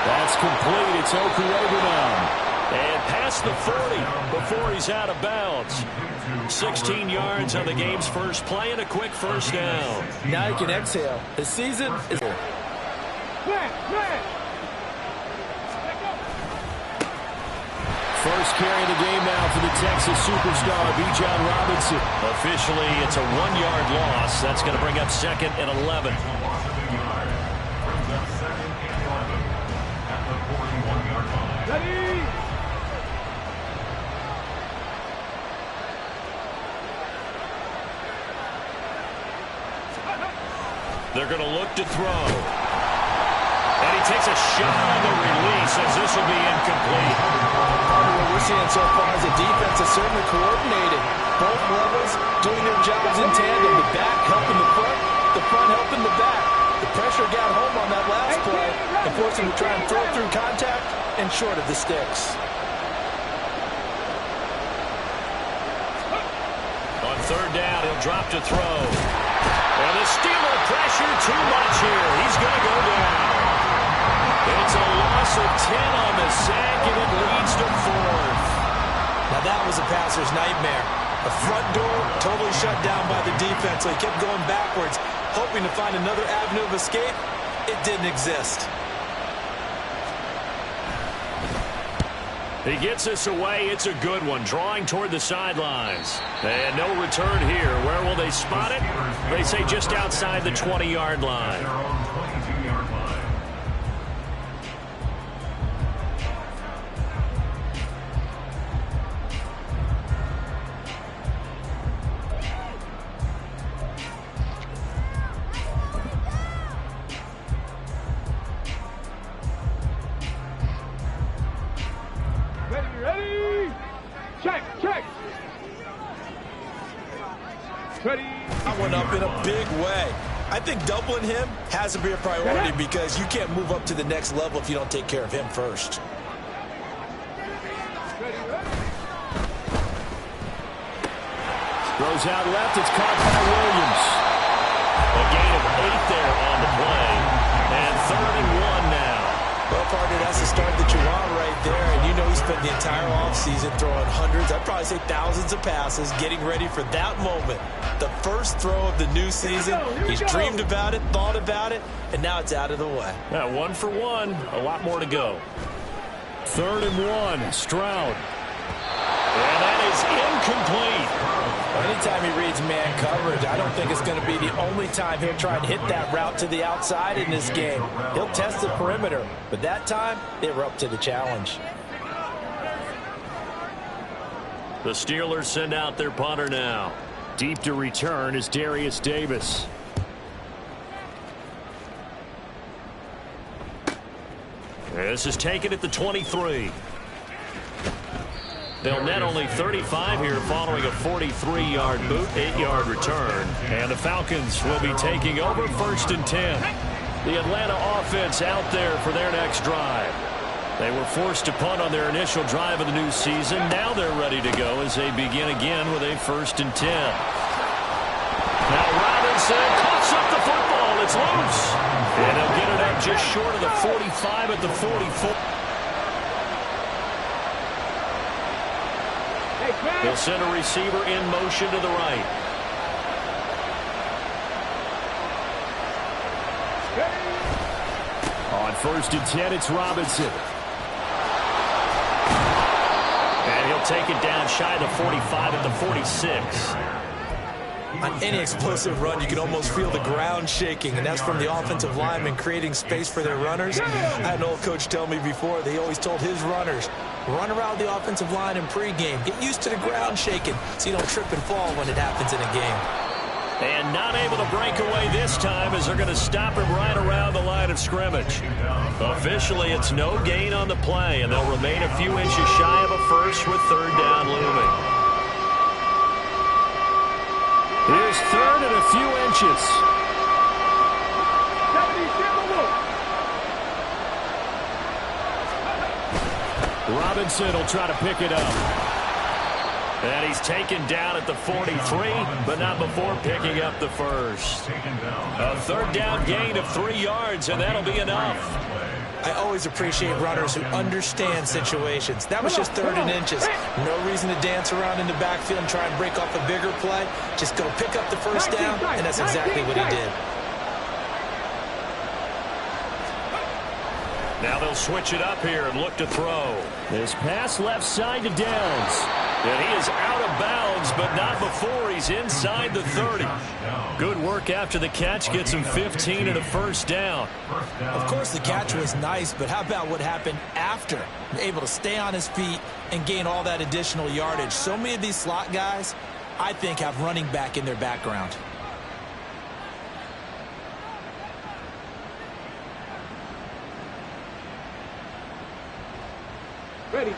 That's complete. It's Okuroba now. And past the 40 before he's out of bounds. 16 yards on the game's first play and a quick first down. Now you can exhale. The season is here. First carry of the game now for the Texas superstar, Bijan Robinson. Officially, it's a 1-yard loss. That's going to bring up second and 11. Ready? They're going to look to throw. And he takes a shot on the release as this will be incomplete. What we're seeing so far is the defense is certainly coordinated. Both levels doing their jobs in tandem. The back helping the front helping the back. The pressure got home on that last play and forced him to try and throw through contact and short of the sticks. On third down, he'll drop to throw. And the Steeler pressure too much here. He's going to go down. It's a loss of 10 on the sack, and it leads to fourth. Now that was a passer's nightmare. The front door totally shut down by the defense, so he kept going backwards, hoping to find another avenue of escape. It didn't exist. He gets this away. It's a good one, drawing toward the sidelines. And no return here. Where will they spot it? They say just outside the 20-yard line. Ready? Check. Ready? That went up in a big way. I think doubling him has to be a priority because you can't move up to the next level if you don't take care of him first. Throws out left. It's caught by Williams. A gain of 8 there on the play. And 3rd and 1 now. Well, partner, that's the start that you want right there. And you know he spent the entire offseason throwing hundreds, I'd probably say thousands of passes, getting ready for that moment. The first throw of the new season. He's dreamed about it, thought about it, and now it's out of the way. Yeah, 1 for 1. A lot more to go. 3rd and 1. Stroud. And that is incomplete. Anytime he reads man coverage, I don't think it's going to be the only time he'll try and hit that route to the outside in this game. He'll test the perimeter, but that time they were up to the challenge. The Steelers send out their punter now. Deep to return is Darius Davis. This is taken at the 23. They'll net only 35 here following a 43-yard boot, 8-yard return. And the Falcons will be taking over 1st and 10. The Atlanta offense out there for their next drive. They were forced to punt on their initial drive of the new season. Now they're ready to go as they begin again with a 1st and 10. Now Robinson coughs up the football. It's loose. And they'll get it up just short of the 45 at the 44. He'll send a receiver in motion to the right. On 1st and 10, it's Robinson. And he'll take it down shy of the 45 at the 46. On any explosive run, you can almost feel the ground shaking, and that's from the offensive linemen creating space for their runners. I had an old coach tell me before, they always told his runners, run around the offensive line in pregame. Get used to the ground shaking so you don't trip and fall when it happens in a game. And not able to break away this time as they're going to stop him right around the line of scrimmage. Officially, it's no gain on the play, and they'll remain a few inches shy of a first with 3rd down looming. Here's 3rd and a few inches. Robinson will try to pick it up. And he's taken down at the 43, but not before picking up the first. A third down gain of 3 yards, and that'll be enough. I always appreciate runners who understand situations. That was just 3rd and inches. No reason to dance around in the backfield and try and break off a bigger play. Just go pick up the first down, and that's exactly what he did. Now they'll switch it up here and look to throw. This pass left side to Downs. And he is out of bounds, but not before he's inside the 30. Good work after the catch. Gets him 15 and a first down. Of course, the catch was nice, but how about what happened after? Able to stay on his feet and gain all that additional yardage. So many of these slot guys, I think, have running back in their background.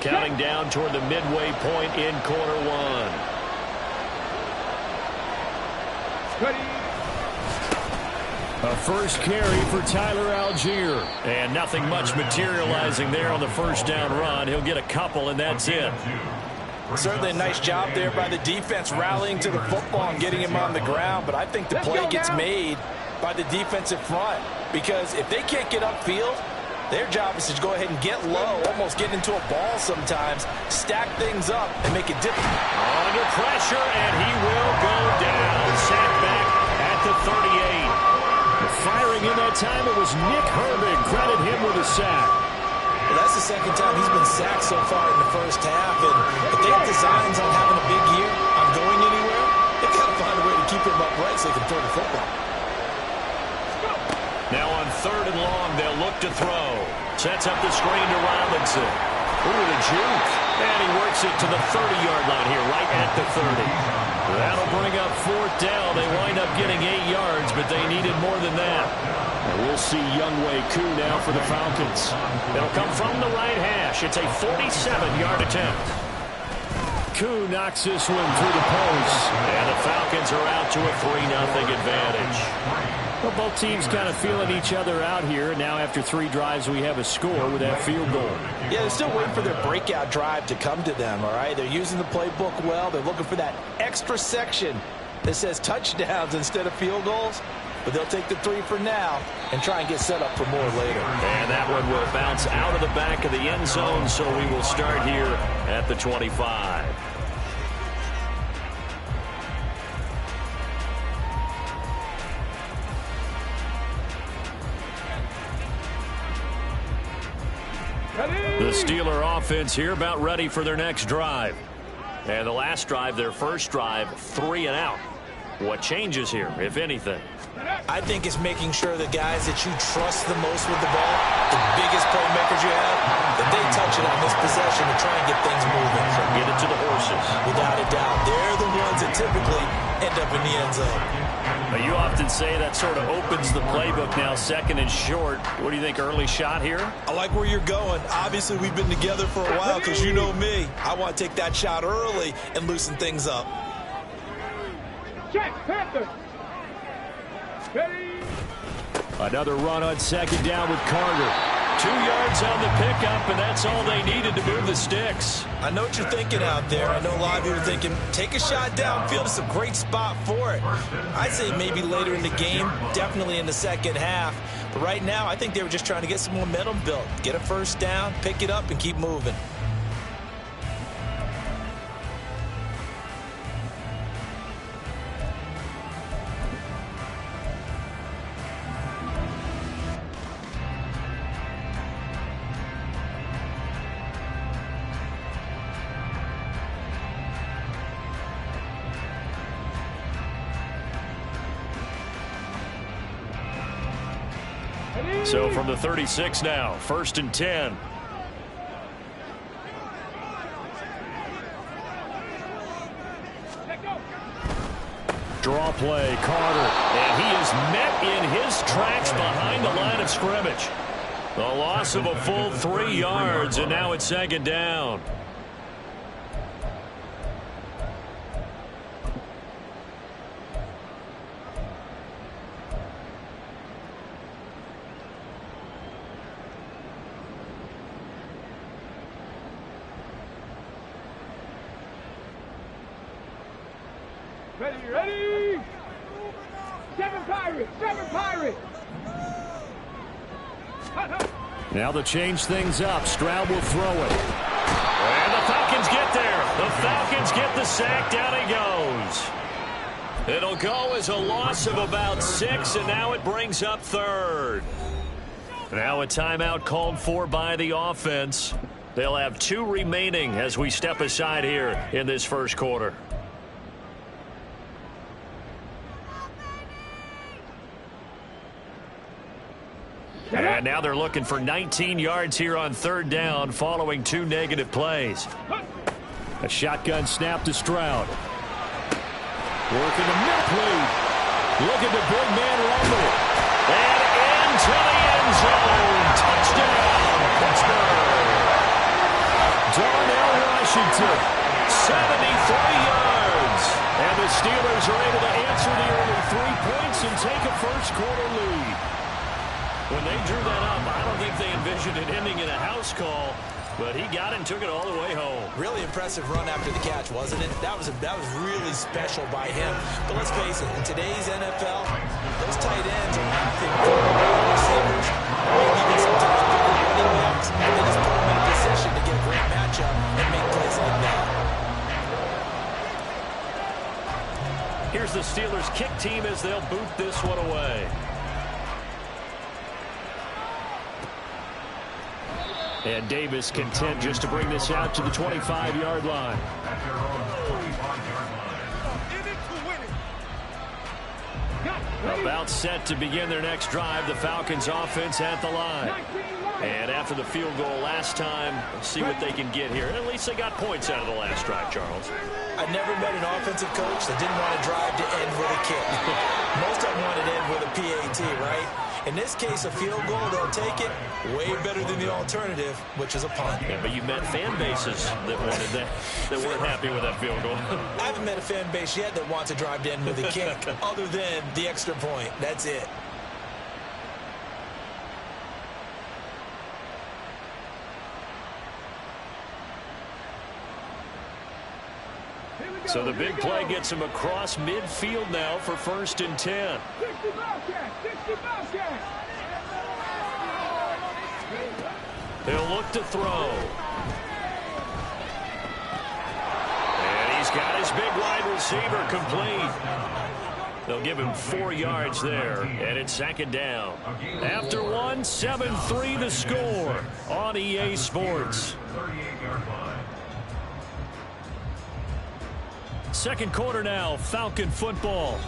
Counting down toward the midway point in quarter 1. A first carry for Tyler Algier. And nothing much materializing there on the first down run. He'll get a couple, and that's it. Certainly a nice job there by the defense rallying to the football and getting him on the ground. But I think the play gets made by the defensive front. Because if they can't get upfield, their job is to go ahead and get low, almost get into a ball sometimes, stack things up, and make it difficult. Under pressure, and he will go down. Sacked back at the 38. Firing in that time, it was Nick Herbig. Credit him with a sack. Well, that's the second time he's been sacked so far in the first half. And if they have designs on having a big year, on going anywhere, they've got to find a way to keep him upright so they can throw the football. Now on 3rd and long, they'll look to throw. Sets up the screen to Robinson. Ooh, the juke. And he works it to the 30-yard line here, right at the 30. That'll bring up 4th down. They wind up getting 8 yards, but they needed more than that. And we'll see Younghoe Koo now for the Falcons. It'll come from the right hash. It's a 47-yard attempt. Koo knocks this one through the post. And the Falcons are out to a 3-0 advantage. Well, both teams kind of feeling each other out here. Now after 3 drives, we have a score with that field goal. Yeah, they're still waiting for their breakout drive to come to them, all right? They're using the playbook well. They're looking for that extra section that says touchdowns instead of field goals. But they'll take the 3 for now and try and get set up for more later. And that one will bounce out of the back of the end zone, so we will start here at the 25. The Steeler offense here about ready for their next drive. And the last drive, their first drive, 3 and out. What changes here, if anything? I think it's making sure the guys that you trust the most with the ball, the biggest playmakers you have, that they touch it on this possession to try and get things moving. So get it to the horses. Without a doubt. They're the ones that typically end up in the end zone. Now, you often say that sort of opens the playbook now, 2nd and short. What do you think, early shot here? I like where you're going. Obviously, we've been together for a while because you know me. I want to take that shot early and loosen things up. Check, Panther. Another run on 2nd down with Carter. 2 yards on the pickup, and that's all they needed to move the sticks. I know what you're thinking out there. I know a lot of you are thinking, take a shot downfield. It's a great spot for it. I'd say maybe later in the game, definitely in the second half. But right now, I think they were just trying to get some momentum built. Get a first down, pick it up, and keep moving. So from the 36 now, 1st and 10. Draw play, Carter. And he is met in his tracks behind the line of scrimmage. The loss of a full 3 yards, and now it's 2nd down. Ready? 7 Pirates! 7 Pirates! Now they'll change things up. Stroud will throw it. And the Falcons get there. The Falcons get the sack. Down he goes. It'll go as a loss of about 6, and now it brings up 3rd. Now a timeout called for by the offense. They'll have 2 remaining as we step aside here in this first quarter. And now they're looking for 19 yards here on 3rd down following 2 negative plays. A shotgun snap to Stroud. Working the mid-plate. Look at the big man rumble. And into the end zone. Touchdown, Pittsburgh. Darnell Washington, 73 yards. And the Steelers are able to answer the early 3 points and take a first-quarter lead. When they drew that up, I don't think they envisioned it ending in a house call, but he got it and took it all the way home. Really impressive run after the catch, wasn't it? That was really special by him. But let's face it, in today's NFL, those tight ends are nothing for receivers, maybe even sometimes bigger running backs, and they just put them in a position to get a great matchup and make plays like that. Here's the Steelers kick team as they'll boot this one away. And Davis content just to bring this out to the 25-yard line. About set to begin their next drive. The Falcons offense at the line. And after the field goal last time, let's see what they can get here. At least they got points out of the last drive, Charles. I never met an offensive coach that didn't want to drive to end with a kick. Most of them wanted to end with a PAT, right? In this case, a field goal, they'll take it. Way better than the alternative, which is a punt. Yeah, but you met fan bases that wanted that weren't happy with that field goal. I haven't met a fan base yet that wants to drive to end with a kick, other than the extra point. That's it. So the big play gets him across midfield now for 1st and 10. He'll look to throw. And he's got his big wide receiver complete. They'll give him 4 yards there, and it's 2nd down. After 1, 7-3 the score on EA Sports. Second quarter now, Falcon football,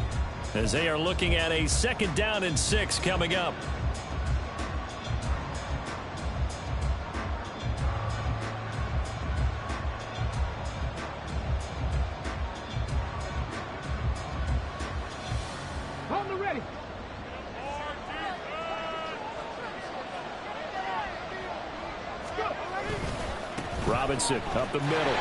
as they are looking at a 2nd down and 6 coming up. On the ready. Robinson up the middle.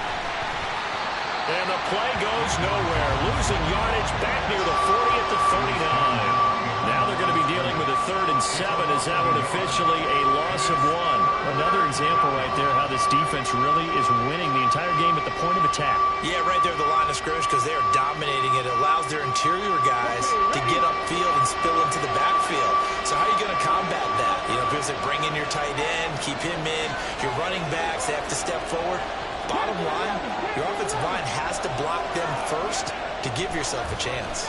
And the play goes nowhere. Losing yardage back near the 40 at the 39. Now they're going to be dealing with a 3rd and 7 as that one officially a loss of 1. Another example right there how this defense really is winning the entire game at the point of attack. Yeah, right there at the line of scrimmage because they are dominating it. It allows their interior guys to get upfield and spill into the backfield. So how are you going to combat that? You know, because they bring in your tight end, keep him in. Your running backs, they have to step forward. Bottom line, your offensive line has to block them first to give yourself a chance.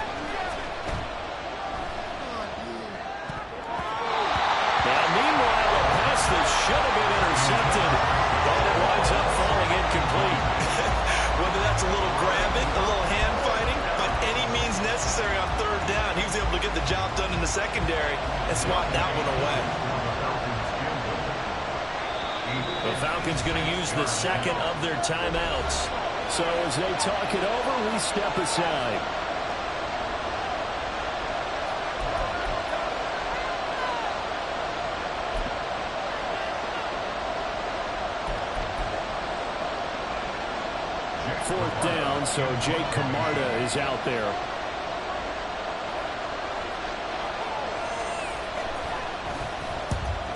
Now, meanwhile, a pass that should have been intercepted, but it winds up falling incomplete. Whether that's a little grabbing, a little hand fighting, by any means necessary on 3rd down, he was able to get the job done in the secondary and swat that one away. The Falcons going to use the 2nd of their timeouts. So as they talk it over, we step aside. Fourth down, so Jake Camarda is out there.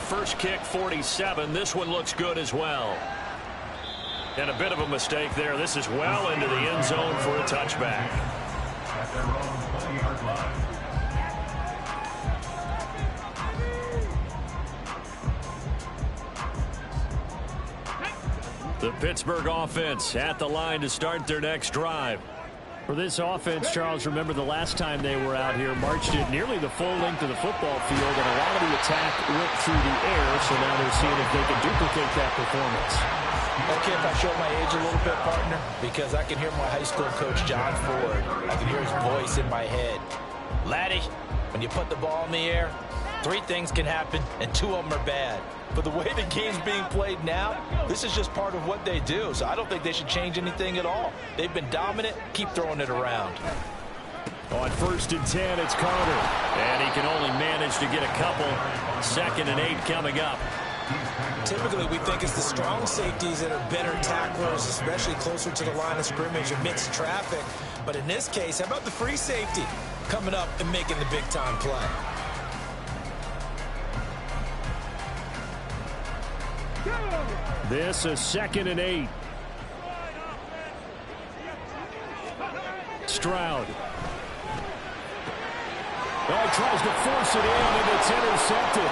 First kick, 47. This one looks good as well. And a bit of a mistake there. This is well into the end zone for a touchback. The Pittsburgh offense at the line to start their next drive. For this offense, Charles, remember the last time they were out here, marched it nearly the full length of the football field, and a lot of the attack went through the air, so now they're seeing if they can duplicate that performance. Okay, if I show my age a little bit, partner, because I can hear my high school coach, John Ford. I can hear his voice in my head. Laddie, when you put the ball in the air, 3 things can happen, and 2 of them are bad. But the way the game's being played now, this is just part of what they do. So I don't think they should change anything at all. They've been dominant. Keep throwing it around. On 1st and 10, it's Carter. And he can only manage to get a couple. 2nd and 8 coming up. Typically, we think it's the strong safeties that are better tacklers, especially closer to the line of scrimmage amidst traffic. But in this case, how about the free safety coming up and making the big-time play? This is 2nd and 8. Stroud. Oh, he tries to force it in, and it's intercepted.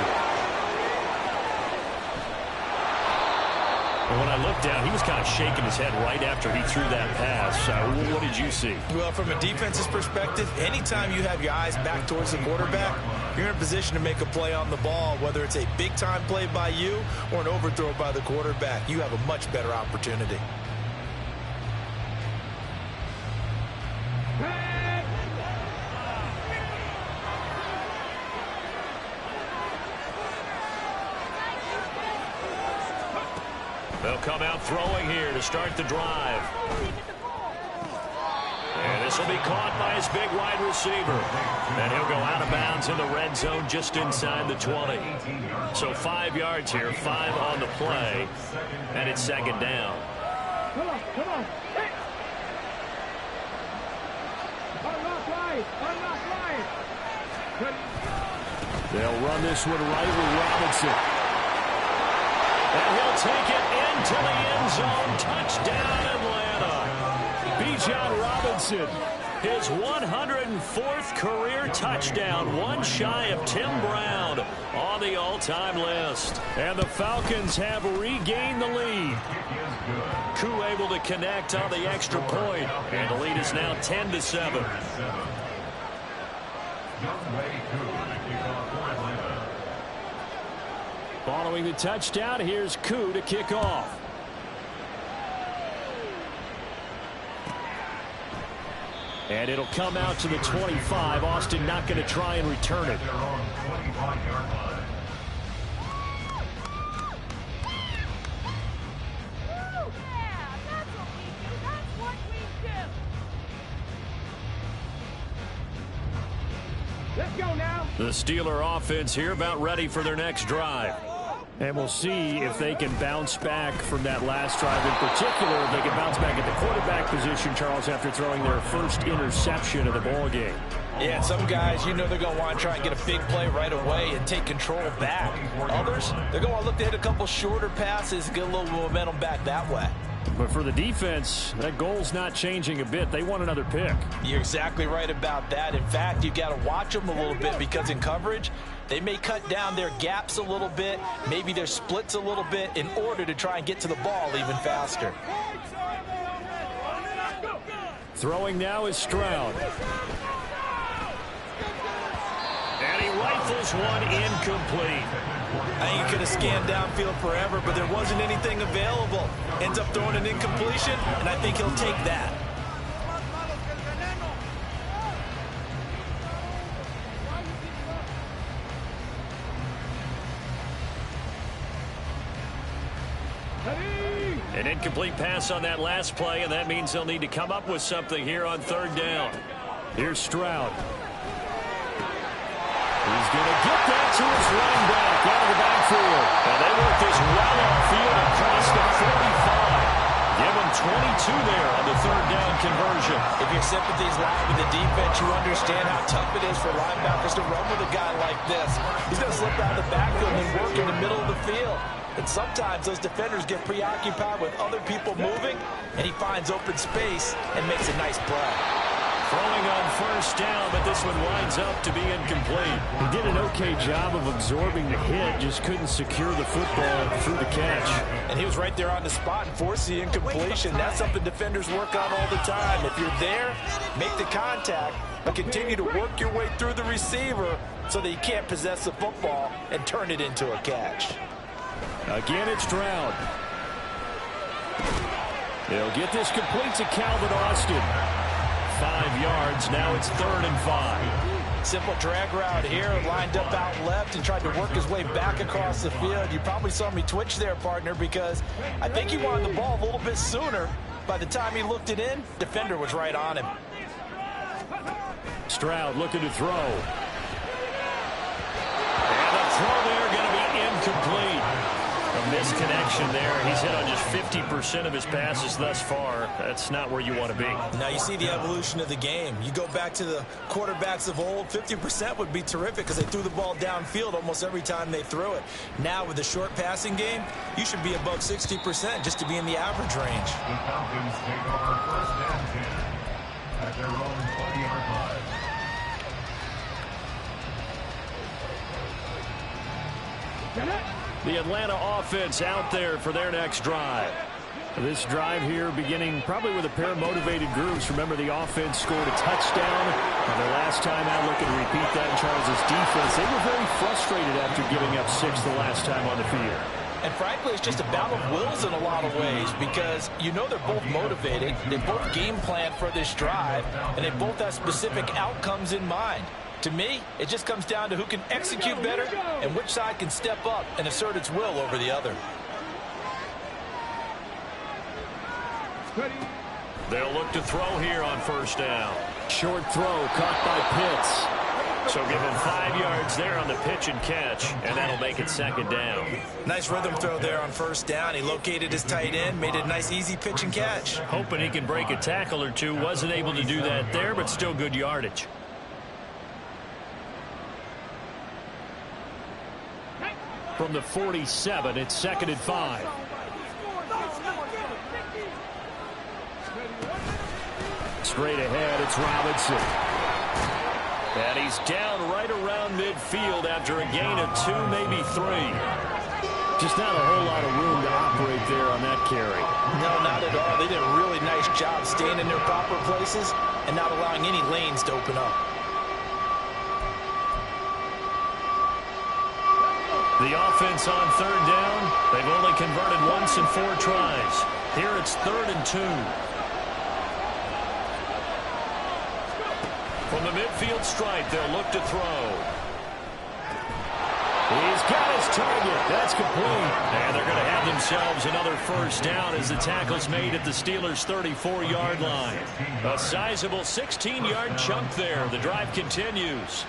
And when I looked down, he was kind of shaking his head right after he threw that pass. What did you see? Well, from a defense's perspective, anytime you have your eyes back towards the quarterback, you're in a position to make a play on the ball, whether it's a big-time play by you or an overthrow by the quarterback. You have a much better opportunity. They'll come out throwing here to start the drive. And this will be caught by his big wide receiver. And he'll go out of bounds in the red zone just inside the 20. So 5 yards here, 5 on the play. And it's 2nd down. Come on, come on. Hey. Unlock right. Unlock right. They'll run this one right with Robinson. And he'll take it into the end zone. Touchdown, Atlanta. Bijan Robinson, his 104th career touchdown, one shy of Tim Brown on the all-time list. And the Falcons have regained the lead. Koo able to connect on the extra point, and the lead is now 10-7. Following the touchdown, here's Koo to kick off. And it'll come out to the 25. Austin not going to try and return it. Let's go now. The Steeler offense here about ready for their next drive. And we'll see if they can bounce back from that last drive. In particular, if they can bounce back at the quarterback position, Charles, after throwing their first interception of the ball game. Yeah, some guys, you know they're going to want to try and get a big play right away and take control back. Others, they're going to look to hit a couple shorter passes, get a little momentum back that way. But for the defense, that goal's not changing a bit. They want another pick. You're exactly right about that. In fact, you've got to watch them a little bit because in coverage, they may cut down their gaps a little bit, maybe their splits a little bit in order to try and get to the ball even faster. Throwing now is Stroud. And he rifles one incomplete. I think he could have scanned downfield forever, but there wasn't anything available. Ends up throwing an incompletion, and I think he'll take that. An incomplete pass on that last play, and that means they'll need to come up with something here on 3rd down. Here's Stroud. He's going to get that to his running back out of the backfield. And they work this well upfield across the 45. Give him 22 there on the 3rd down conversion. If your sympathies lie with the defense, you understand how tough it is for linebackers to run with a guy like this. He's going to slip out of the backfield and work in the middle of the field. And sometimes those defenders get preoccupied with other people moving, and he finds open space and makes a nice play. Throwing on first down, but this one winds up to be incomplete. He did an okay job of absorbing the hit, just couldn't secure the football through the catch. And he was right there on the spot and forced the incompletion. That's something defenders work on all the time. If you're there, make the contact, but continue to work your way through the receiver so that you can't possess the football and turn it into a catch. Again, it's Stroud. They'll get this complete to Calvin Austin. 5 yards. Now it's 3rd and 5. Simple drag route here, lined up out left and tried to work his way back across the field. You probably saw me twitch there, partner, because I think he wanted the ball a little bit sooner. By the time he looked it in, defender was right on him. Stroud looking to throw. And the throw there going to be incomplete. A misconnection there. He's hit on just 50% of his passes thus far. That's not where you want to be. Now you see the evolution of the game. You go back to the quarterbacks of old, 50% would be terrific because they threw the ball downfield almost every time they threw it. Now with the short passing game, you should be above 60% just to be in the average range. The Falcons take over 1st and 10 at their own 20-yard line. The Atlanta offense out there for their next drive. This drive here beginning probably with a pair of motivated groups. Remember, the offense scored a touchdown. And the last time out, looking to repeat that in Charles' defense. They were very frustrated after giving up 6 the last time on the field. And frankly, it's just a battle of wills in a lot of ways because you know they're both motivated. They both game plan for this drive, and they both have specific outcomes in mind. To me, it just comes down to who can execute better and which side can step up and assert its will over the other. They'll look to throw here on 1st down. Short throw caught by Pitts. So give him 5 yards there on the pitch and catch, and that'll make it 2nd down. Nice rhythm throw there on 1st down. He located his tight end, made it a nice easy pitch and catch. Hoping he can break a tackle or two. Wasn't able to do that there, but still good yardage. From the 47, it's 2nd and 5. Straight ahead, it's Robinson. And he's down right around midfield after a gain of 2, maybe 3. Just not a whole lot of room to operate there on that carry. No, not at all. They did a really nice job staying in their proper places and not allowing any lanes to open up. The offense on 3rd down. They've only converted once in 4 tries. Here it's 3rd and 2. From the midfield stripe, they'll look to throw. He's got his target. That's complete. And they're going to have themselves another 1st down as the tackle's made at the Steelers' 34-yard line. A sizable 16-yard chunk there. The drive continues.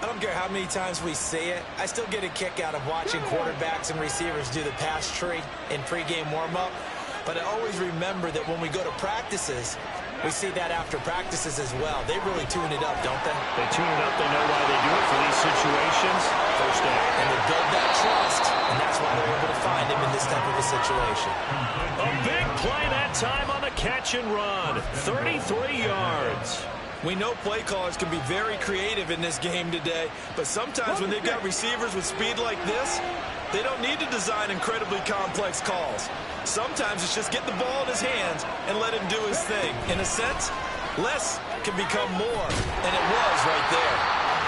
I don't care how many times we say it, I still get a kick out of watching quarterbacks and receivers do the pass tree in pregame warm-up. But I always remember that when we go to practices, we see that after practices as well. They really tune it up, don't they? They tune it up. They know why they do it for these situations. 1st down. And they build that trust, and that's why they're able to find him in this type of a situation. A big play that time on the catch and run. 33 yards. We know play callers can be very creative in this game today, but sometimes when they've got receivers with speed like this, they don't need to design incredibly complex calls. Sometimes it's just get the ball in his hands and let him do his thing. In a sense, less can become more, and it was right there.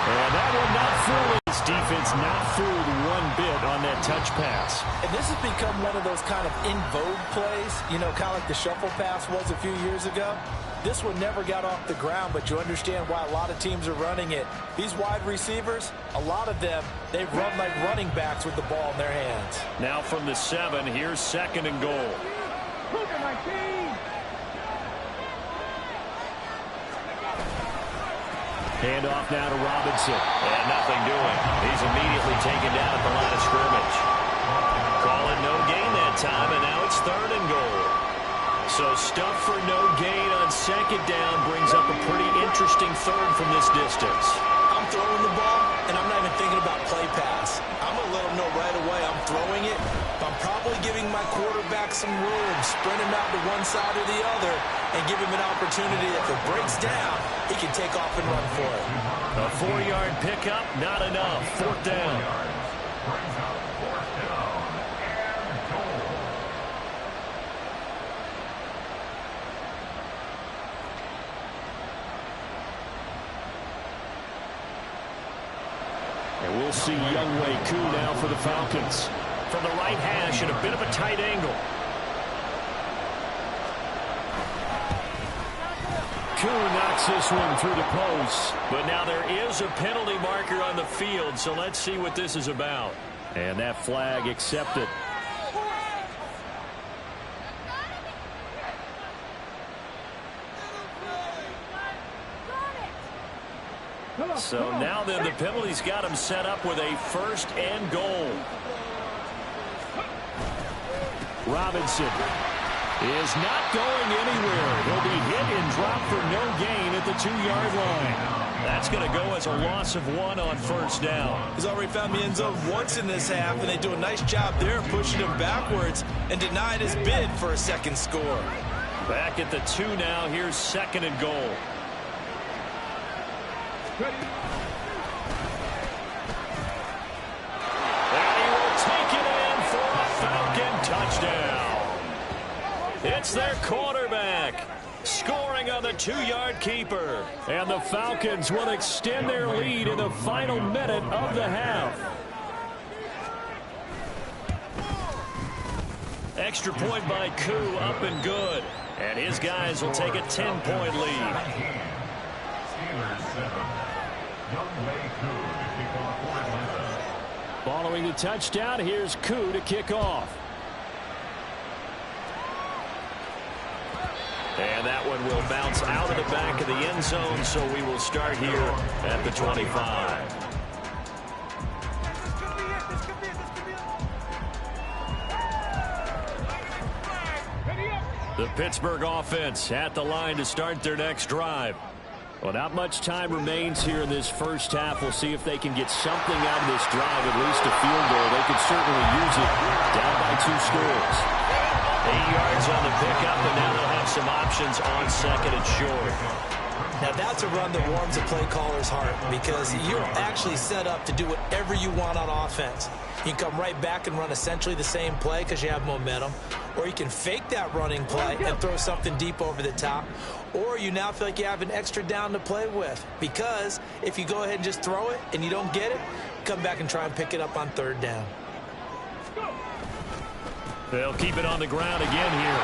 And that one not fooled. This defense not fooled one bit on that touch pass. And this has become one of those kind of in vogue plays, you know, kind of like the shuffle pass was a few years ago. This one never got off the ground, but you understand why a lot of teams are running it. These wide receivers, a lot of them, they run like running backs with the ball in their hands. Now from the 7, here's 2nd and goal. Hand off now to Robinson. And nothing doing. He's immediately taken down at the line of scrimmage. Calling no gain that time, and now it's 3rd and goal. So stuff for no gain on 2nd down brings up a pretty interesting 3rd from this distance. I'm throwing the ball, and I'm not even thinking about play pass. I'm going to let them know right away I'm throwing it, I'm probably giving my quarterback some room, sprint him out to one side or the other, and give him an opportunity. If it breaks down, he can take off and run for it. A 4-yard pickup, not enough. 4th down. Brings up 4th down and goal. And we'll see Younghoe Koo now for the Falcons. From the right hash at a bit of a tight angle. Koo knocks this one through the post. But now there is a penalty marker on the field, so let's see what this is about. And that flag accepted. So now then the penalty's got him set up with a 1st and goal. Robinson is not going anywhere. He'll be hit and dropped for no gain at the 2-yard line. That's going to go as a loss of 1 on 1st down. He's already found the end zone once in this half, and they do a nice job there pushing him backwards and denied his bid for a 2nd score. Back at the 2 now. Here's 2nd and goal. Ready. And he will take it in for a Falcon touchdown. It's their quarterback scoring on the 2-yard keeper. And the Falcons will extend their lead in the final minute of the half. Extra point by Koo, up and good. And his guys will take a 10-point lead. Steelers 7. Younghoe Koo to kick off for Atlanta. Following the touchdown, here's Koo to kick off. And that one will bounce out of the back of the end zone, so we will start here at the 25. The Pittsburgh offense at the line to start their next drive. Well, not much time remains here in this first half. We'll see if they can get something out of this drive, at least a field goal. They could certainly use it. Down by 2 scores. 8 yards on the pickup, and now they'll have some options on 2nd and short. Now that's a run that warms a play caller's heart because you're actually set up to do whatever you want on offense. You can come right back and run essentially the same play because you have momentum, or you can fake that running play and throw something deep over the top, or you now feel like you have an extra down to play with because if you go ahead and just throw it and you don't get it, come back and try and pick it up on 3rd down. They'll keep it on the ground again here.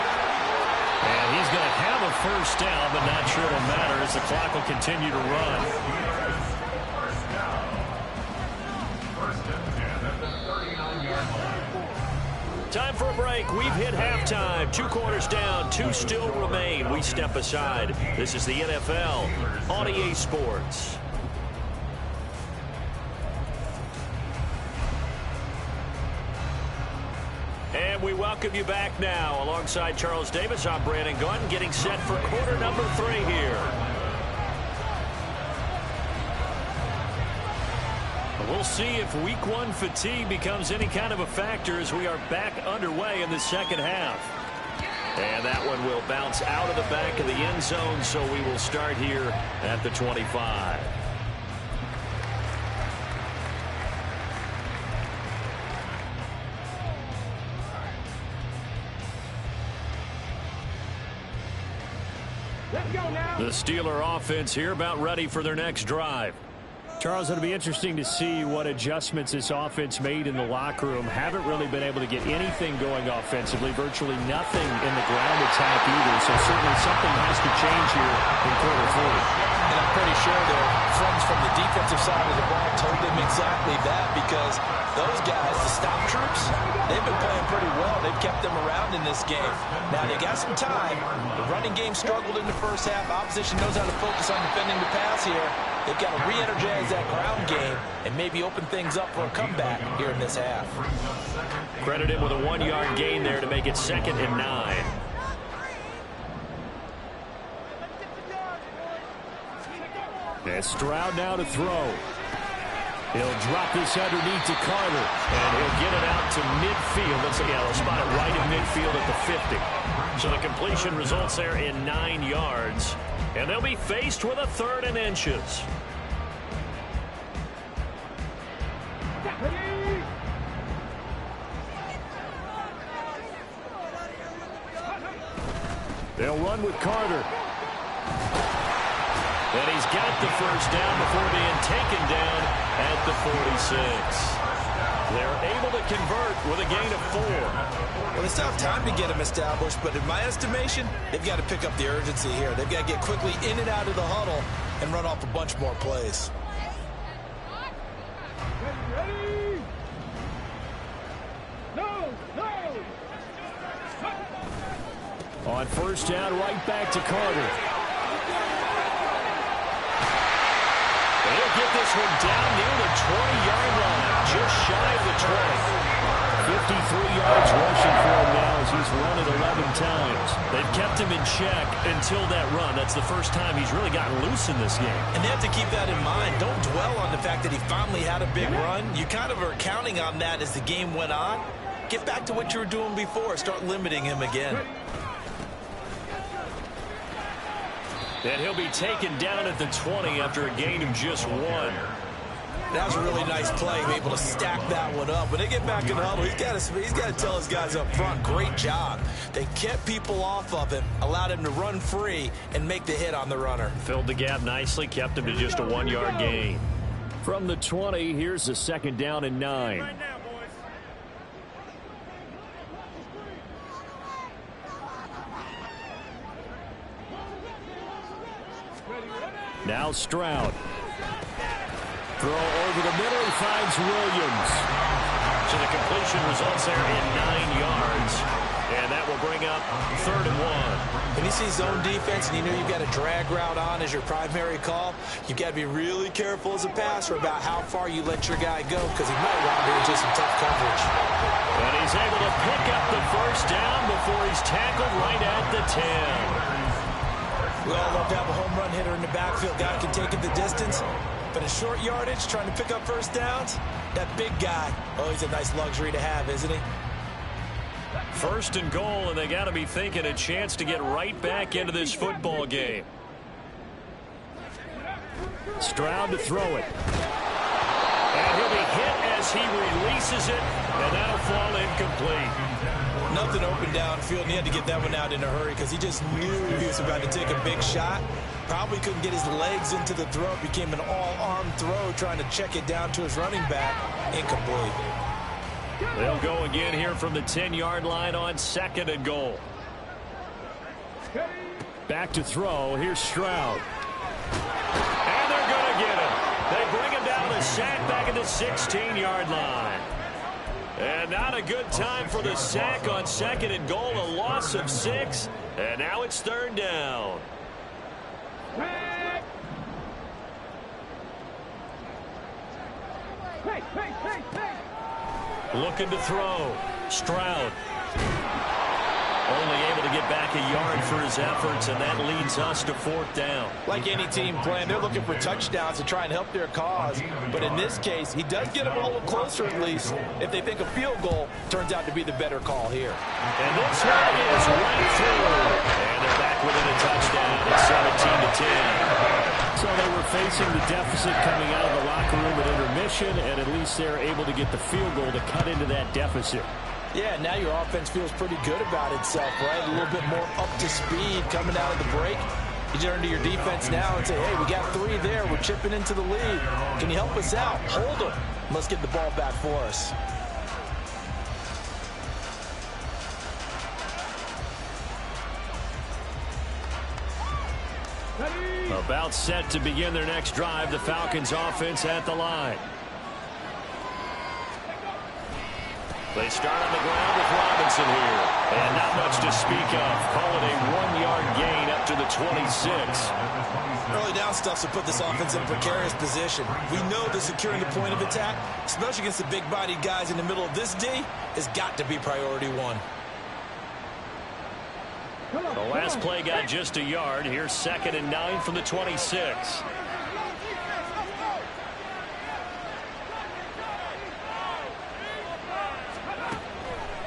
And he's going to have a 1st down, but not sure it'll matter as the clock will continue to run. 1st down. 1st and 10 at the 39-yard line. Time for a break. We've hit halftime. 2 quarters down, 2 still remain. We step aside. This is the NFL on EA Sports. And we welcome you back now. Alongside Charles Davis, I'm Brandon Gunn, getting set for quarter number 3 here. We'll see if week 1 fatigue becomes any kind of a factor as we are back underway in the 2nd half. And that one will bounce out of the back of the end zone, so we will start here at the 25. Let's go now. The Steeler offense here about ready for their next drive. Charles, it'll be interesting to see what adjustments this offense made in the locker room. Haven't really been able to get anything going offensively, virtually nothing in the ground attack either. So certainly something has to change here in quarter 4. And I'm pretty sure their friends from the defensive side of the ball told them exactly that because those guys, the stop troops, they've been playing pretty well. They've kept them around in this game. Now, they got some time. The running game struggled in the first half. Opposition knows how to focus on defending the pass here. They've got to re-energize that ground game and maybe open things up for a comeback here in this half. Credit him with a 1-yard gain there to make it 2nd and 9. And Stroud now to throw. He'll drop this underneath to Carter. And he'll get it out to midfield. They'll spot it right at midfield at the 50. So the completion results there in 9 yards. And they'll be faced with a 3rd and inches. They'll run with Carter. And he's got the first down before being taken down at the 46. They're able to convert with a gain of 4. Well, they still have time to get him established, but in my estimation, they've got to pick up the urgency here. They've got to get quickly in and out of the huddle and run off a bunch more plays. Ready? No! On first down, right back to Carter. They'll get this one down near the 20-yard line, just shy of the 20. 53 yards rushing for him now as he's run it 11 times. They've kept him in check until that run. That's the first time he's really gotten loose in this game. And they have to keep that in mind. Don't dwell on the fact that he finally had a big run. You kind of are counting on that as the game went on. Get back to what you were doing before. Start limiting him again. And he'll be taken down at the 20 after a gain of just 1. That was a really nice play, able to stack that one up. When they get back in the huddle, he's got to tell his guys up front, great job. They kept people off of him, allowed him to run free and make the hit on the runner. Filled the gap nicely, kept him to just a 1-yard gain. From the 20, here's the 2nd down and 9. Now Stroud. Throw over the middle, he finds Williams. So the completion results there in 9 yards. And that will bring up 3rd and 1. When you see zone defense and you know you've got a drag route on as your primary call, you've got to be really careful as a passer about how far you let your guy go because he might wander into some tough coverage. And he's able to pick up the first down before he's tackled right at the 10. We all love to have a home run hitter in the backfield. Guy can take it the distance. But in short yardage, trying to pick up first downs, that big guy, oh, he's a nice luxury to have, isn't he? 1st and goal, and they got to be thinking a chance to get right back into this football game. Stroud to throw it. And he'll be hit as he releases it, and that'll fall incomplete. Nothing open downfield, and he had to get that one out in a hurry because he just knew he was about to take a big shot. Probably couldn't get his legs into the throw. It became an all-arm throw trying to check it down to his running back. Incomplete. They'll go again here from the 10-yard line on 2nd and goal. Back to throw. Here's Stroud. And they're going to get him. They bring him down the sack back at the 16-yard line. And not a good time for the sack on 2nd and goal. A loss of 6. And now it's 3rd down. Looking to throw. Stroud. Only able to get back a yard for his efforts, and that leads us to 4th down. Like any team playing, they're looking for touchdowns to try and help their cause. But in this case, he does get them a little closer at least if they think a field goal turns out to be the better call here. And this one is right through. And they're back within a touchdown. It's 17-10. So they were facing the deficit coming out of the locker room at intermission, and at least they're able to get the field goal to cut into that deficit. Yeah, now your offense feels pretty good about itself, right? A little bit more up to speed coming out of the break. You turn to your defense now and say, hey, we got 3 there. We're chipping into the lead. Can you help us out? Hold them. Let's get the ball back for us. About set to begin their next drive. The Falcons offense at the line. They start on the ground with Robinson here. And not much to speak of. Call it a 1-yard gain up to the 26. Early down stuff to put this offense in a precarious position. We know that securing the point of attack, especially against the big-bodied guys in the middle of this D, has got to be priority 1. The last play got just a yard. Here's 2nd and 9 from the 26.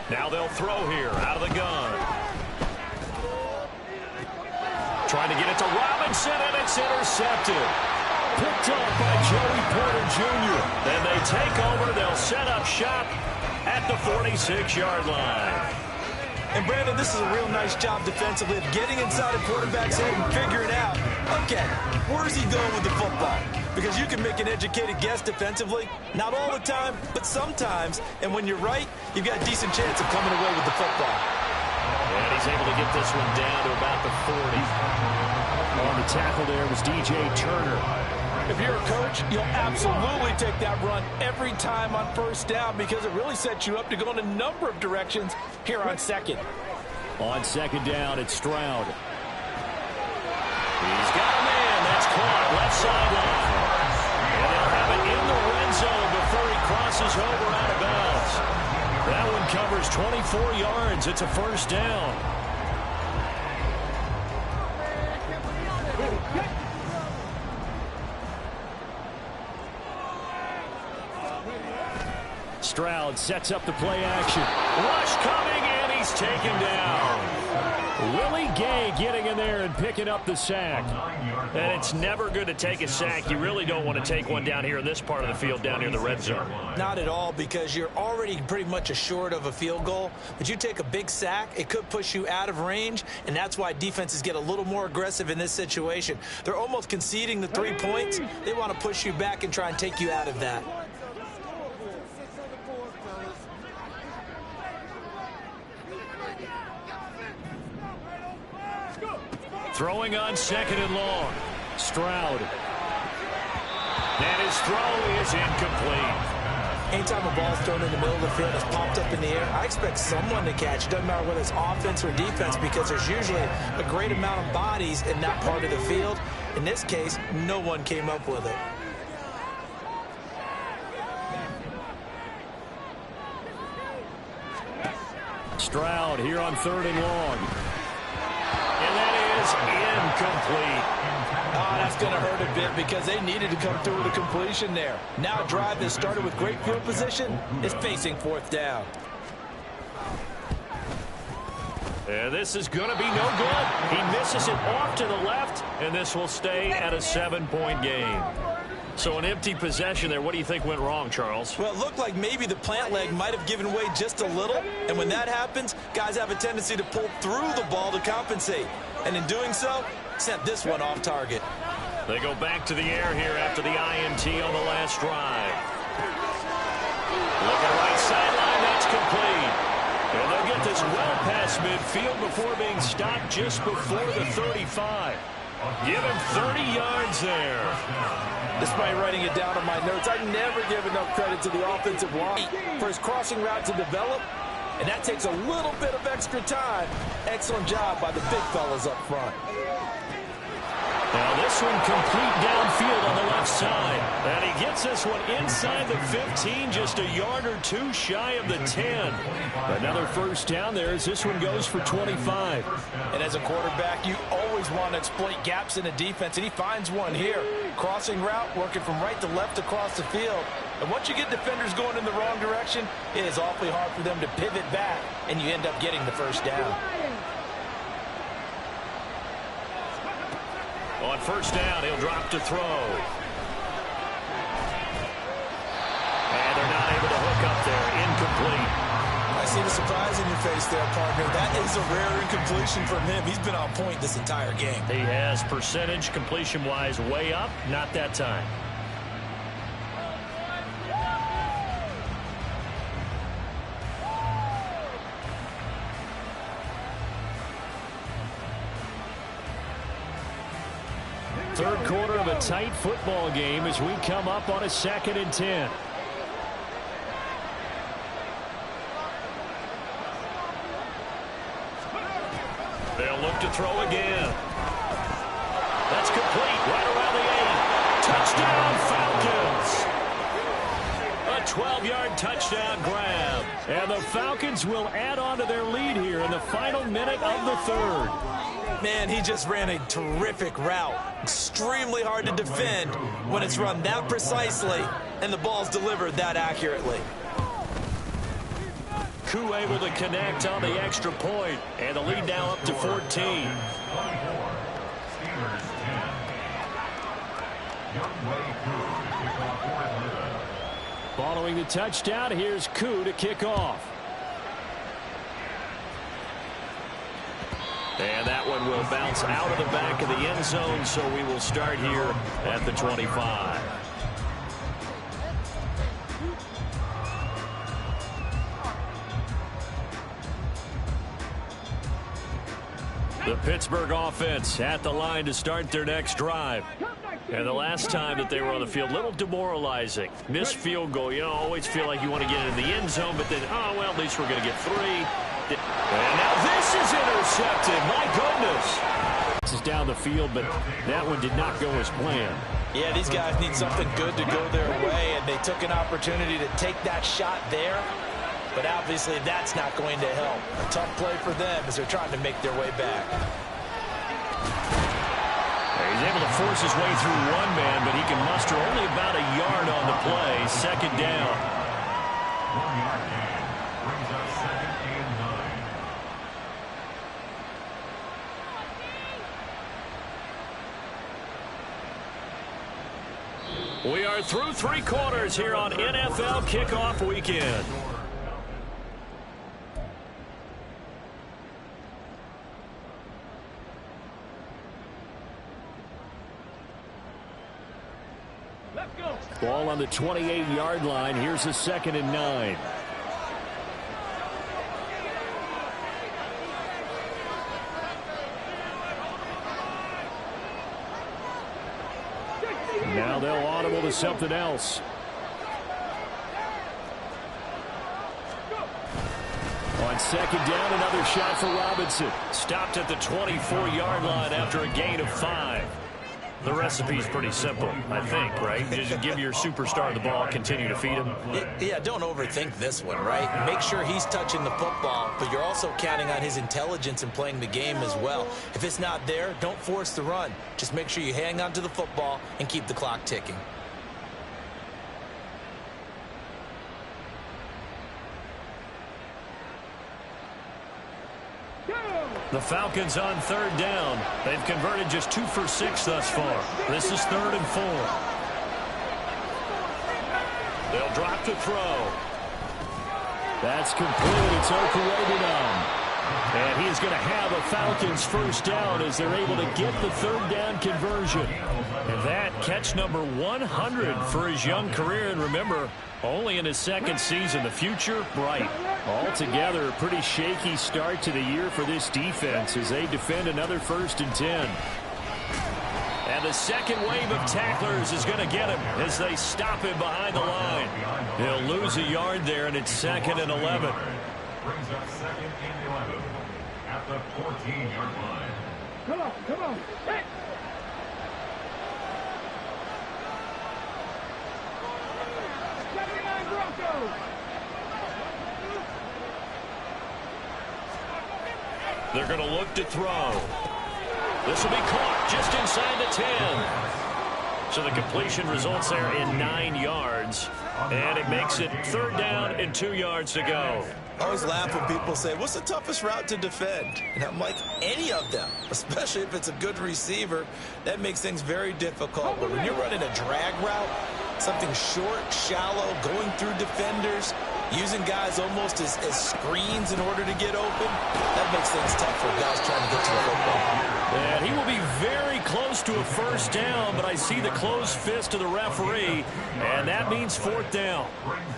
Now they'll throw here out of the gun. Trying to get it to Robinson, and it's intercepted. Picked up by Joey Porter Jr. Then they take over. They'll set up shop at the 46-yard line. And, Brandon, this is a real nice job defensively of getting inside a quarterback's head and figuring out, okay, where's he going with the football? Because you can make an educated guess defensively. Not all the time, but sometimes. And when you're right, you've got a decent chance of coming away with the football. And he's able to get this one down to about the 40. On the tackle there was DJ Turner. If you're a coach, you'll absolutely take that run every time on first down because it really sets you up to go in a number of directions here on second. On second down, it's Stroud. He's got a man. That's caught left sideline. And they'll have it in the red zone before he crosses over out of bounds. That one covers 24 yards. It's a first down. Stroud sets up the play action. Rush coming, and he's taken down. Willie Gay getting in there and picking up the sack. And it's never good to take a sack. You really don't want to take one down here in this part of the field, down near the red zone. Not at all, because you're already pretty much assured of a field goal. But you take a big sack, it could push you out of range, and that's why defenses get a little more aggressive in this situation. They're almost conceding the 3 points. They want to push you back and try and take you out of that. Throwing on second and long. Stroud. And his throw is incomplete. Anytime a ball's thrown in the middle of the field, it's popped up in the air, I expect someone to catch. It doesn't matter whether it's offense or defense, because there's usually a great amount of bodies in that part of the field. In this case, no one came up with it. Stroud here on third and long. And that is incomplete. Oh, that's going to hurt a bit because they needed to come through with a completion there. Now a drive that started with great field position is facing fourth down. And this is going to be no good. He misses it off to the left, and this will stay at a 7-point game. So an empty possession there. What do you think went wrong, Charles? Well, it looked like maybe the plant leg might have given way just a little. And when that happens, guys have a tendency to pull through the ball to compensate. And in doing so, sent this one off target. They go back to the air here after the INT on the last drive. Look at right sideline. That's complete. And they'll get this well past midfield before being stopped just before the 35. Give him 30 yards there. Despite writing it down on my notes, I never give enough credit to the offensive line for his crossing route to develop, and that takes a little bit of extra time. Excellent job by the big fellas up front. Now this one complete downfield on the left side. And he gets this one inside the 15, just a yard or two shy of the 10. Another first down there as this one goes for 25. And as a quarterback, you always want to exploit gaps in the defense, and he finds one here. Crossing route, working from right to left across the field. And once you get defenders going in the wrong direction, it is awfully hard for them to pivot back, and you end up getting the first down. On first down, he'll drop to throw. And they're not able to hook up there. Incomplete. I see the surprise in your face there, partner. That is a rare incompletion from him. He's been on point this entire game. He has percentage completion-wise way up. Not that time. Third quarter of a tight football game as we come up on a 2nd and 10. They'll look to throw again. That's complete right around the 8. Touchdown, Falcons. A 12-yard touchdown grab. And the Falcons will add on to their lead here in the final minute of the third. Man, he just ran a terrific route. Extremely hard to defend when it's run that precisely and the ball's delivered that accurately. Koo able to connect on the extra point, and the lead now up to 14. 24, Steelers 10. Youngway Koo to kick off for Atlanta. Following the touchdown, here's Koo to kick off. And that one will bounce out of the back of the end zone, so we will start here at the 25. The Pittsburgh offense at the line to start their next drive. And the last time that they were on the field, a little demoralizing. Missed field goal. You know, always feel like you want to get in the end zone, but then, oh, well, at least we're going to get 3. And now this is intercepted. My goodness. This is down the field, but that one did not go as planned. Yeah, these guys need something good to go their way, and they took an opportunity to take that shot there. But obviously that's not going to help. A tough play for them as they're trying to make their way back. He's able to force his way through one man, but he can muster only about a yard on the play. Second down. 1-yard gain brings up 2nd and 9. We are through 3 quarters here on NFL Kickoff Weekend. Ball on the 28-yard line. Here's a 2nd and 9. Now they'll audible to something else. On 2nd down, another shot for Robinson. Stopped at the 24-yard line after a gain of 5. The recipe's pretty simple, I think, right? Just give your superstar the ball, continue to feed him. Yeah, don't overthink this one, right? Make sure he's touching the football, but you're also counting on his intelligence in playing the game as well. If it's not there, don't force the run. Just make sure you hang on to the football and keep the clock ticking. The Falcons on 3rd down. They've converted just 2 for 6 thus far. This is 3rd and 4. They'll drop to throw. That's complete. It's Okuwebunam. And he's going to have a Falcons first down as they're able to get the 3rd down conversion. And that catch number 100 for his young career. And remember, only in his 2nd season. The future bright. Altogether, a pretty shaky start to the year for this defense as they defend another 1st and 10. And the second wave of tacklers is going to get him as they stop him behind the line. He'll lose a yard there, and it's 2nd and 11. Brings up 2nd and 11 at the 14-yard line. Come on, come on. Hey! Broncos. They're going to look to throw. This will be caught just inside the 10. So the completion results there in 9 yards. And it makes it 3rd down and 2 yards to go. I always laugh when people say, what's the toughest route to defend? And I'm like, any of them, especially if it's a good receiver. That makes things very difficult. But when you're running a drag route, something short, shallow, going through defenders, using guys almost as screens in order to get open, that makes things tough for guys trying to get to the football. And he will be very close to a first down, but I see the closed fist of the referee, and that means 4th down.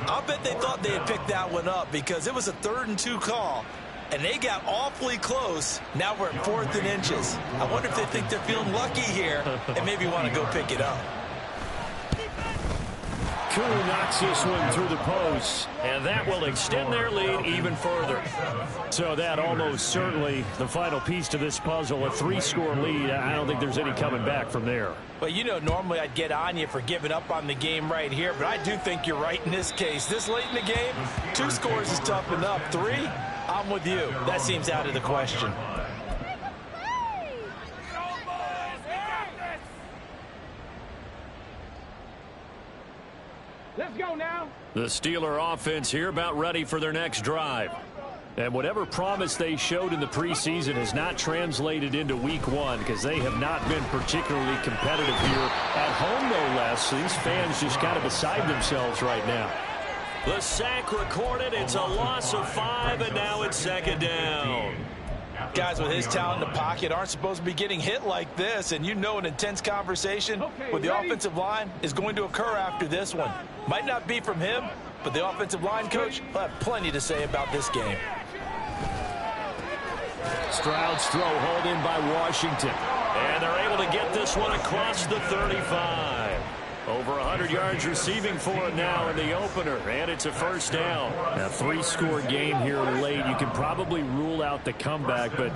I'll bet they thought they had picked that one up because it was a 3rd and 2 call, and they got awfully close. Now we're at 4th and inches. I wonder if they think they're feeling lucky here and maybe want to go pick it up. Koo knocks this one through the post. And that will extend their lead even further. So that almost certainly the final piece to this puzzle, a 3-score lead. I don't think there's any coming back from there. Well, you know, normally I'd get on you for giving up on the game right here, but I do think you're right in this case. This late in the game, 2 scores is tough enough. 3, I'm with you. That seems out of the question. Let's go now. The Steeler offense here about ready for their next drive. And whatever promise they showed in the preseason has not translated into week one because they have not been particularly competitive here at home, no less. These fans just kind of beside themselves right now. The sack recorded. It's a loss of 5, and now it's second down. Guys with his talent in the pocket aren't supposed to be getting hit like this, and you know an intense conversation with the offensive line is going to occur after this one. Might not be from him, but the offensive line coach will have plenty to say about this game. Stroud's throw hauled in by Washington. And they're able to get this one across the 35. Over 100 yards receiving for it now in the opener, and it's a first down. A 3-score game here late. You can probably rule out the comeback, but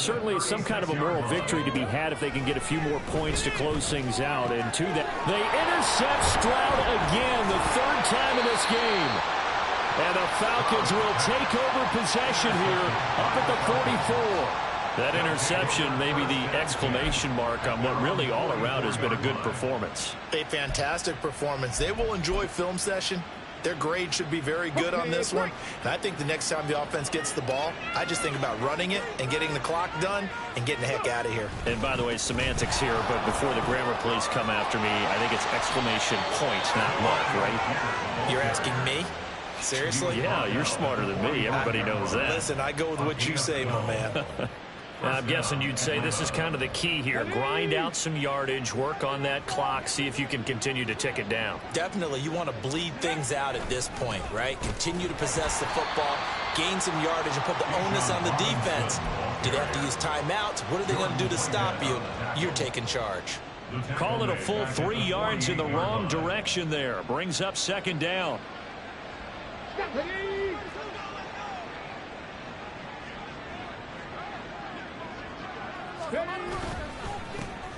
certainly it's some kind of a moral victory to be had if they can get a few more points to close things out. And to that, they intercept Stroud again, the 3rd time in this game. And the Falcons will take over possession here up at the 44. That interception may be the exclamation mark on what really all around has been a good performance. A fantastic performance. They will enjoy film session. Their grade should be very good on this one. And I think the next time the offense gets the ball, I just think about running it and getting the clock done and getting the heck out of here. And by the way, semantics here, but before the grammar police come after me, I think it's exclamation point, not mark, right? You're asking me? Seriously? Yeah, you're smarter than me. Everybody knows that. Listen, I go with what you say, my man. I'm guessing you'd say this is kind of the key here. Grind out some yardage, work on that clock, see if you can continue to tick it down. Definitely, you want to bleed things out at this point, right? Continue to possess the football, gain some yardage, and put the onus on the defense. Do they have to use timeouts? What are they going to do to stop you? You're taking charge. Call it a full 3 yards in the wrong direction there. Brings up second down.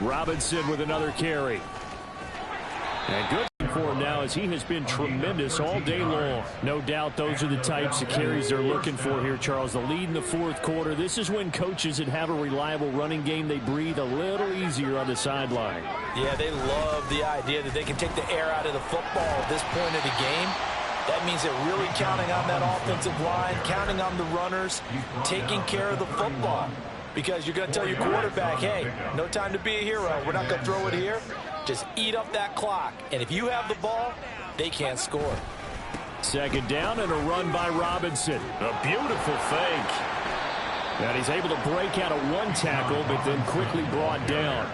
Robinson with another carry. And good for him now as he has been tremendous all day long. No doubt those are the types of carries they're looking for here, Charles. The lead in the 4th quarter. This is when coaches that have a reliable running game, they breathe a little easier on the sideline. Yeah, they love the idea that they can take the air out of the football at this point of the game. That means they're really counting on that offensive line, counting on the runners, taking care of the football. Because you're going to tell your quarterback, hey, no time to be a hero. We're not going to throw it here. Just eat up that clock. And if you have the ball, they can't score. Second down and a run by Robinson. A beautiful fake. And he's able to break out of 1 tackle, but then quickly brought down.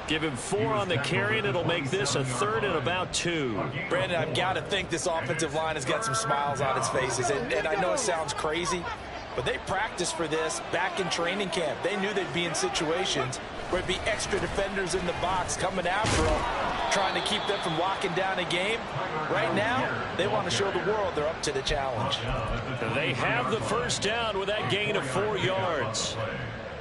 Give him 4 on the carry, and it'll make this a 3rd and about 2. Brandon, I've got to think this offensive line has got some smiles on its faces. And I know it sounds crazy, but they practiced for this back in training camp. They knew they'd be in situations where it'd be extra defenders in the box coming after them, trying to keep them from locking down a game. Right now, they want to show the world they're up to the challenge. They have the first down with that gain of 4 yards.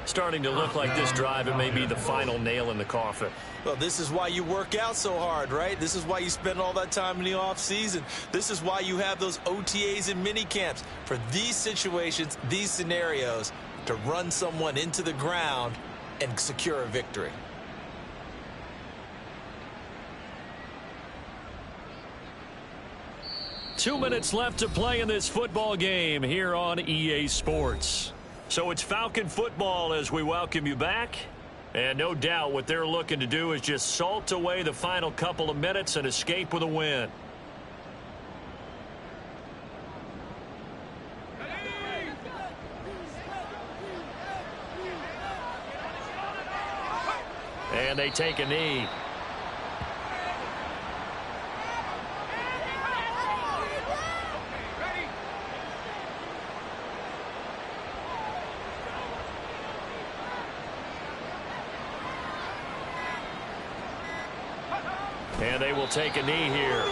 Starting to look like this drive, it may be the final nail in the coffin. Well, this is why you work out so hard, right? This is why you spend all that time in the offseason. This is why you have those OTAs and mini camps for these situations, these scenarios, to run someone into the ground and secure a victory. Two minutes left to play in this football game here on EA Sports. So it's Falcon football as we welcome you back. And no doubt what they're looking to do is just salt away the final couple of minutes and escape with a win. And they take a knee. And they will take a knee here.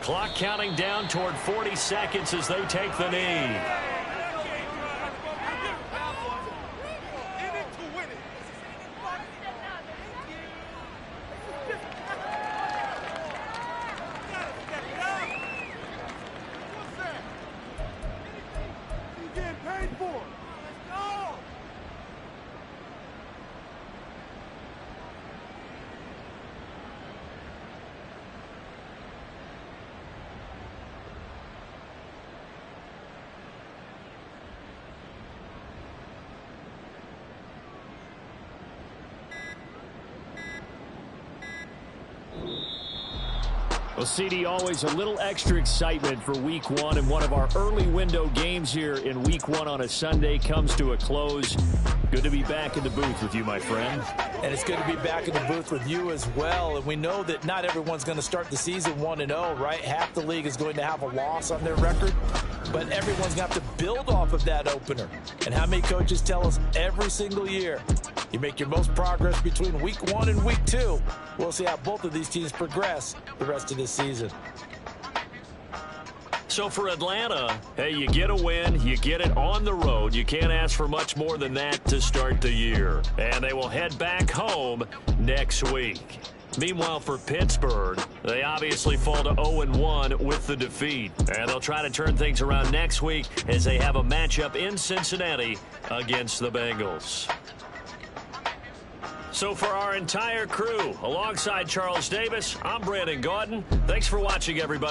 Clock counting down toward 40 seconds as they take the knee. Well, CD, always a little extra excitement for Week 1, and one of our early window games here in Week 1 on a Sunday comes to a close. Good to be back in the booth with you, my friend. And it's good to be back in the booth with you as well. And we know that not everyone's going to start the season 1-0, right? Half the league is going to have a loss on their record, but everyone's going to have to build off of that opener. And how many coaches tell us every single year, you make your most progress between Week 1 and Week 2. We'll see how both of these teams progress the rest of this season. So for Atlanta, hey, you get a win, you get it on the road. You can't ask for much more than that to start the year. And they will head back home next week. Meanwhile, for Pittsburgh, they obviously fall to 0-1 with the defeat. And they'll try to turn things around next week as they have a matchup in Cincinnati against the Bengals. So for our entire crew, alongside Charles Davis, I'm Brandon Gaudin. Thanks for watching, everybody.